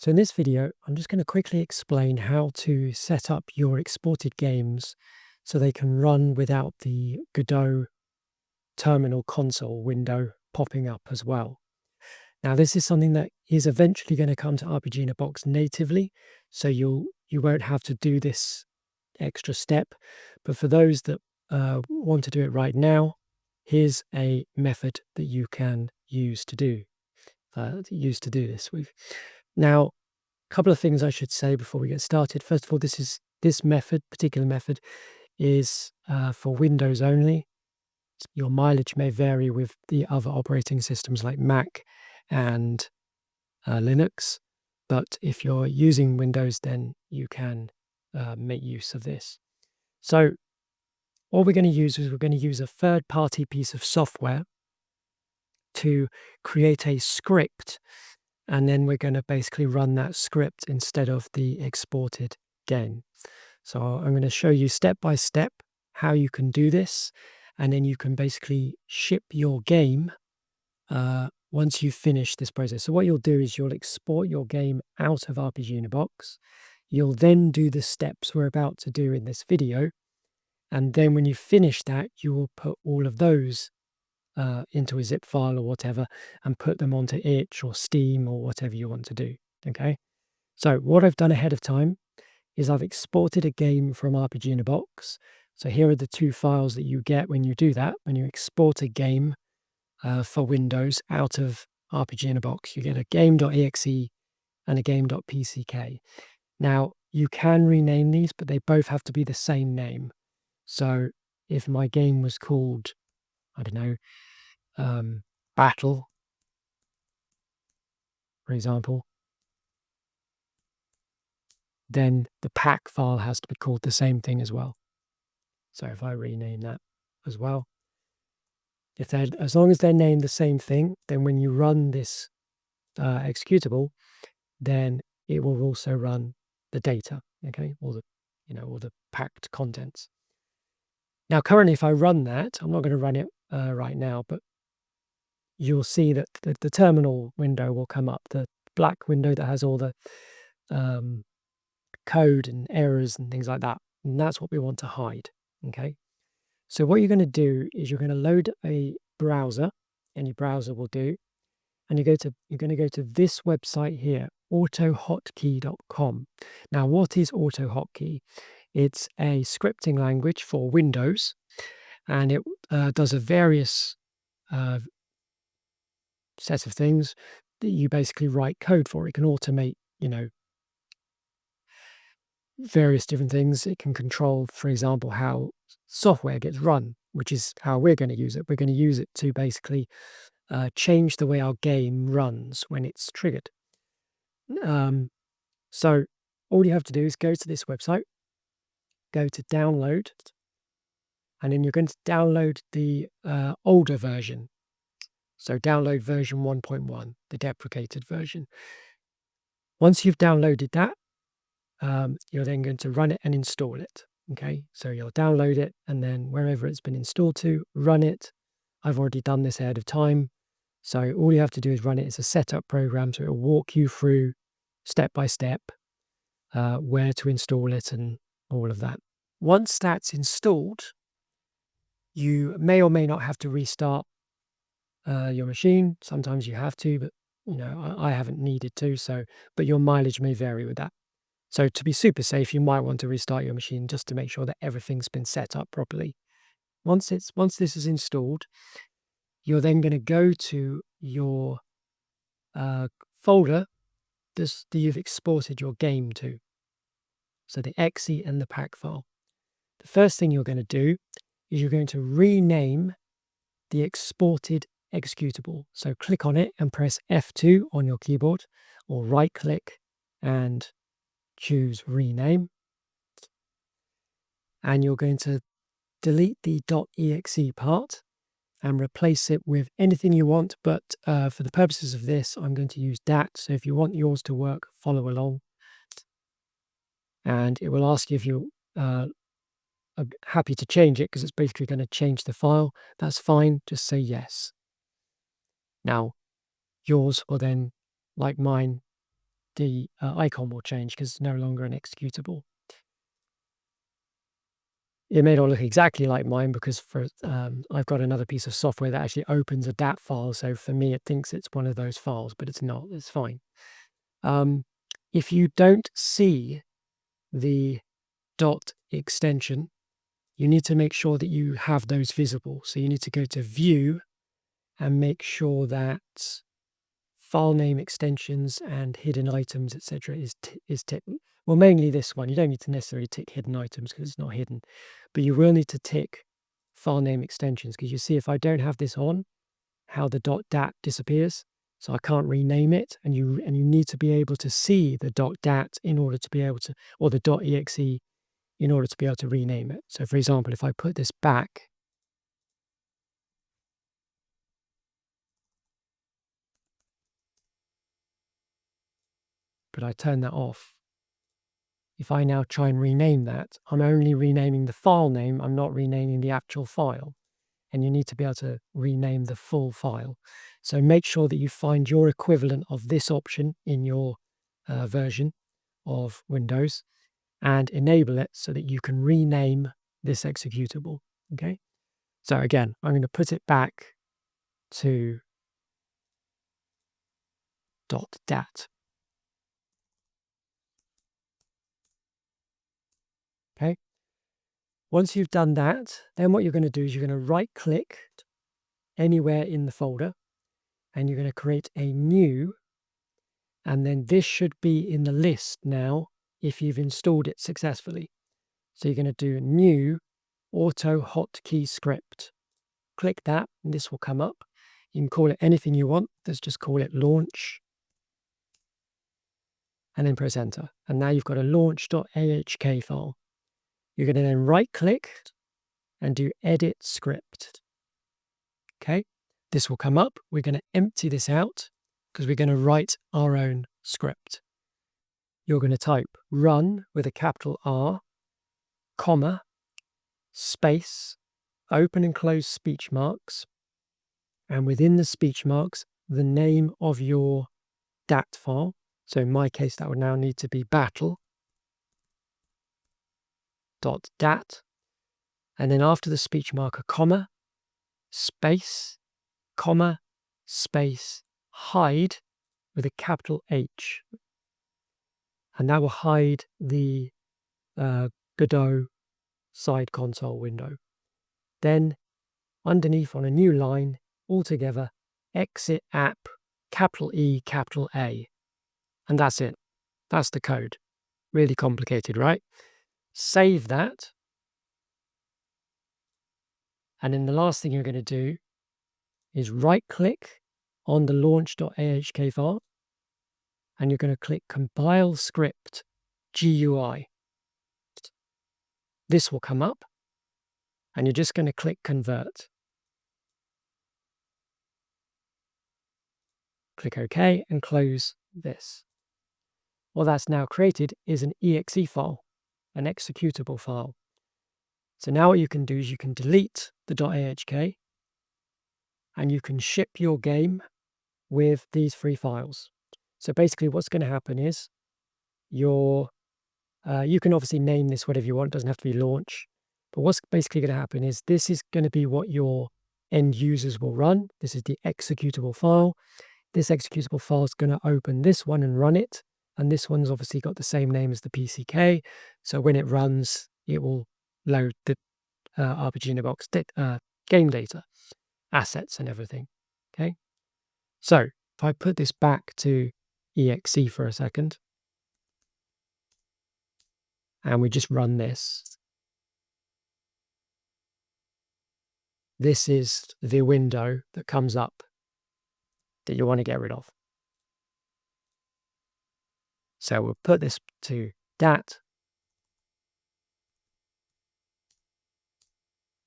So in this video, I'm just going to quickly explain how to set up your exported games so they can run without the Godot terminal console window popping up as well. Now, this is something that is eventually going to come to RPG in a Box natively, so you won't have to do this extra step. But for those that want to do it right now, here's a method that you can use to do this with. Now, a couple of things I should say before we get started. First of all, this particular method is for Windows only. Your mileage may vary with the other operating systems like Mac and Linux, but if you're using Windows, then you can make use of this. So what we're going to use is we're going to use a third-party piece of software to create a script, and then we're going to basically run that script instead of the exported game. So I'm going to show you step by step how you can do this, and then you can basically ship your game once you've finished this process. So what you'll do is you'll export your game out of RPG in a Box. You'll then do the steps we're about to do in this video, and then when you finish that, you will put all of those into a zip file or whatever and put them onto itch or Steam or whatever you want to do. Okay, so what I've done ahead of time is I've exported a game from RPG in a Box. So here are the two files that you get when you do that. When you export a game for Windows out of RPG in a Box, you get a game.exe and a game.pck. Now, you can rename these, but they both have to be the same name. So if my game was called, I don't know, Battle, for example, then the pack file has to be called the same thing as well. So if I rename that as well, as long as they're named the same thing, then when you run this executable, then it will also run the data, okay, all the packed contents. Now, currently, if I run that, I'm not going to run it right now, but you'll see that the terminal window will come up, the black window that has all the code and errors and things like that. And that's what we want to hide, okay? So what you're going to do is you're going to load a browser, any browser will do, and you're going to go to this website here, AutoHotKey.com. Now, what is AutoHotKey? It's a scripting language for Windows, and it does a various set of things that you basically write code for. It can automate, various different things. It can control, for example, how software gets run, which is how we're going to use it. We're going to use it to basically change the way our game runs when it's triggered. So all you have to do is go to this website, go to download, and then you're going to download the older version. So download version 1.1, the deprecated version. Once you've downloaded that, you're then going to run it and install it. Okay, so you'll download it, and then wherever it's been installed to, run it. I've already done this ahead of time. So all you have to do is run it as a setup program. So it will walk you through step by step where to install it and all of that. Once that's installed, you may or may not have to restart your machine. Sometimes you have to, but I haven't needed to. But your mileage may vary with that. So to be super safe, you might want to restart your machine just to make sure that everything's been set up properly. Once this is installed, you're then going to go to your folder that you've exported your game to. So the exe and the pack file. The first thing you're going to do is you're going to rename the exported executable. So click on it and press F2 on your keyboard, or right click and choose rename. And you're going to delete the .exe part and replace it with anything you want, but for the purposes of this, I'm going to use .dat. So if you want yours to work, follow along. And it will ask you if you are happy to change it, because it's basically going to change the file. That's fine, just say yes. Now, yours will then, like mine, the icon will change because it's no longer an executable. It may not look exactly like mine because I've got another piece of software that actually opens a DAT file. So for me, it thinks it's one of those files, but it's not. It's fine. If you don't see the dot extension, you need to make sure that you have those visible. So you need to go to View and make sure that file name extensions and hidden items, etc. is ticked. Well, mainly this one. You don't need to necessarily tick hidden items because it's not hidden, but you will need to tick file name extensions because you see if I don't have this on, how the .dat disappears. So I can't rename it, and you need to be able to see the .dat in order to be able to, or the .exe in order to be able to rename it. So for example, if I put this back, but I turn that off, if I now try and rename that, I'm only renaming the file name, I'm not renaming the actual file. And you need to be able to rename the full file. So make sure that you find your equivalent of this option in your version of Windows and enable it so that you can rename this executable. Okay. So again, I'm going to put it back to .dat. Okay. Once you've done that, then what you're going to do is you're going to right click anywhere in the folder and you're going to create a new, and then this should be in the list now if you've installed it successfully. So you're going to do new AutoHotKey script. Click that and this will come up. You can call it anything you want. Let's just call it launch. And then press enter. And now you've got a launch.ahk file. You're going to then right click and do edit script. Okay, this will come up. We're going to empty this out because we're going to write our own script. You're going to type run with a capital R, comma, space, open and close speech marks, and within the speech marks, the name of your DAT file. So in my case, that would now need to be battle.dat. And then after the speech mark, a comma, space, comma, space, hide with a capital H. And that will hide the Godot side console window. Then underneath on a new line, altogether, ExitApp, capital E, capital A. And that's it. That's the code. Really complicated, right? Save that. And then the last thing you're going to do is right-click on the launch.ahk file, and you're going to click Compile Script GUI. This will come up, and you're just going to click Convert. Click OK and close this. What that's now created is an exe file, an executable file. So now what you can do is you can delete the .ahk and you can ship your game with these three files. So basically what's going to happen is you can obviously name this whatever you want, it doesn't have to be launch. But what's basically going to happen is this is going to be what your end users will run. This is the executable file. This executable file is going to open this one and run it. And this one's obviously got the same name as the PCK. So when it runs, it will load the RPG in a box game data, assets and everything. Okay. So if I put this back to exe for a second, and we just run this, this is the window that comes up that you want to get rid of. So we'll put this to dat,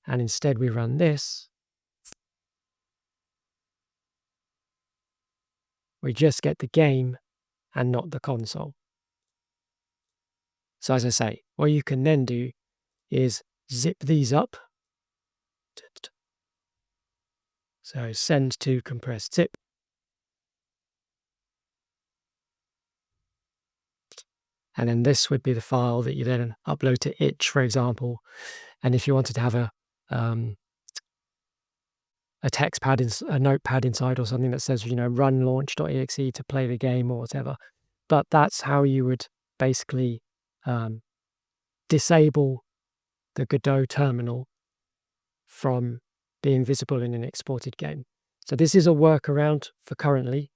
and instead we run this. We just get the game and not the console. So as I say, what you can then do is zip these up. So send to compressed zip. And then this would be the file that you then upload to itch, for example. And if you wanted to have a text pad, a notepad inside or something that says, run launch.exe to play the game or whatever. But that's how you would basically disable the Godot terminal from being visible in an exported game. So this is a workaround for currently,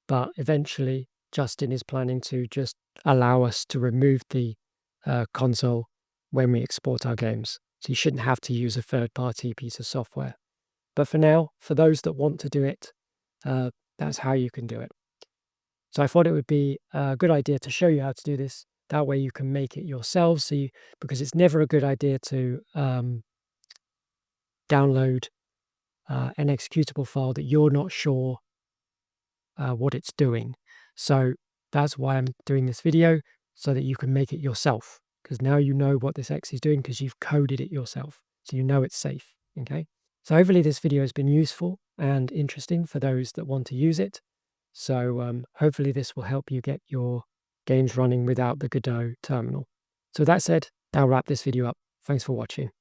but eventually Justin is planning to just allow us to remove the console when we export our games. So you shouldn't have to use a third-party piece of software. But for now, for those that want to do it, that's how you can do it. So I thought it would be a good idea to show you how to do this. That way you can make it yourselves, because it's never a good idea to download an executable file that you're not sure what it's doing. So that's why I'm doing this video, so that you can make it yourself, because now you know what this X is doing because you've coded it yourself. So you know it's safe, okay? So hopefully this video has been useful and interesting for those that want to use it. So hopefully this will help you get your games running without the Godot terminal. So that said, I'll wrap this video up. Thanks for watching.